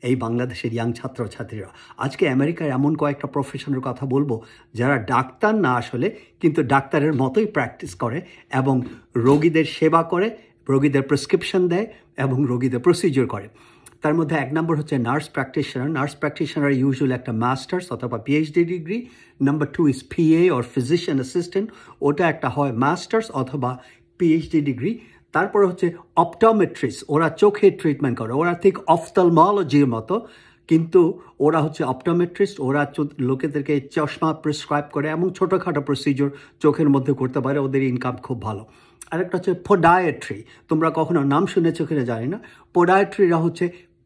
এই বাংলাদেশের ইয়াং ছাত্রছাত্রীরা। আজকে আমেরিকার এমন কয়েকটা প্রফেশনের কথা বলবো যারা ডাক্তার না আসলে, কিন্তু ডাক্তারের মতোই প্র্যাকটিস করে এবং রোগীদের সেবা করে, রোগীদের প্রেসক্রিপশন দেয় এবং রোগীদের প্রসিডিওর করে। তার মধ্যে এক নম্বর হচ্ছে nurse practitioner. Nurse practitioner usually একটা মাস্টার্স অথবা PhD degree. Number 2 is PA or physician assistant, ওটা একটা হয় মাস্টার্স অথবা পিএইচডি ডিগ্রি। তারপরে হচ্ছে অপটোমেট্রিস্ট, ওরা চোখের ট্রিটমেন্ট করে, ওরা ঠিক অফথলমোলজির মতো, কিন্তু ওরা হচ্ছে অপটোমেট্রিস্ট, ওরা লোকেদেরকে চশমা প্রেসক্রাইব করে এবং ছোটোখাটো প্রসিডিওর চোখের মধ্যে করতে পারে, ওদের ইনকাম খুব ভালো। আরেকটা হচ্ছে পোডায়াট্রি, তোমরা কখনো নাম শুনেছো কিনা জানি না। পোডায়াট্রিরা হচ্ছে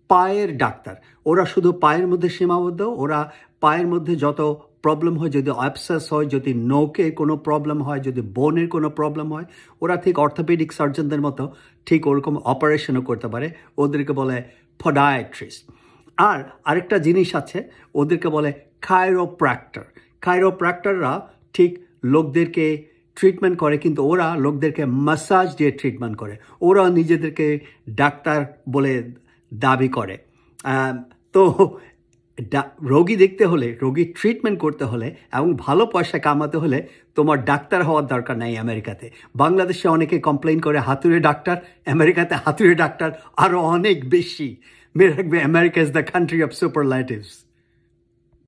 পায়ের ডাক্তার, ওরা শুধু পায়ের মধ্যে সীমাবদ্ধ, ওরা পায়ের মধ্যে যত প্রবলেম হয়, যদি অ্যাবসেস হয়, যদি নৌকের কোনো প্রবলেম হয়, যদি বোনের কোনো প্রবলেম হয়, ওরা ঠিক অর্থোপেডিক সার্জনদের মতো ঠিক ওরকম অপারেশনও করতে পারে, ওদেরকে বলে পোডায়াট্রিস্ট। আর আরেকটা জিনিস আছে, ওদেরকে বলে কাইরোপ্র্যাক্টর। কাইরোপ্র্যাক্টররা ঠিক লোকদেরকে ট্রিটমেন্ট করে, কিন্তু ওরা লোকদেরকে ম্যাসাজ দিয়ে ট্রিটমেন্ট করে, ওরা নিজেদেরকে ডাক্তার বলে দাবি করে। তো রোগী দেখতে হলে, রোগী ট্রিটমেন্ট করতে হলে এবং ভালো পয়সা কামাতে হলে তোমার ডাক্তার হওয়ার দরকার নাই আমেরিকাতে। বাংলাদেশে অনেকে কমপ্লেন করে হাতুড়ে ডাক্তার, আমেরিকাতে হাতুড়ে ডাক্তার আরও অনেক বেশি। মনে রাখবে, America is the country of সুপারল্যাটিভস।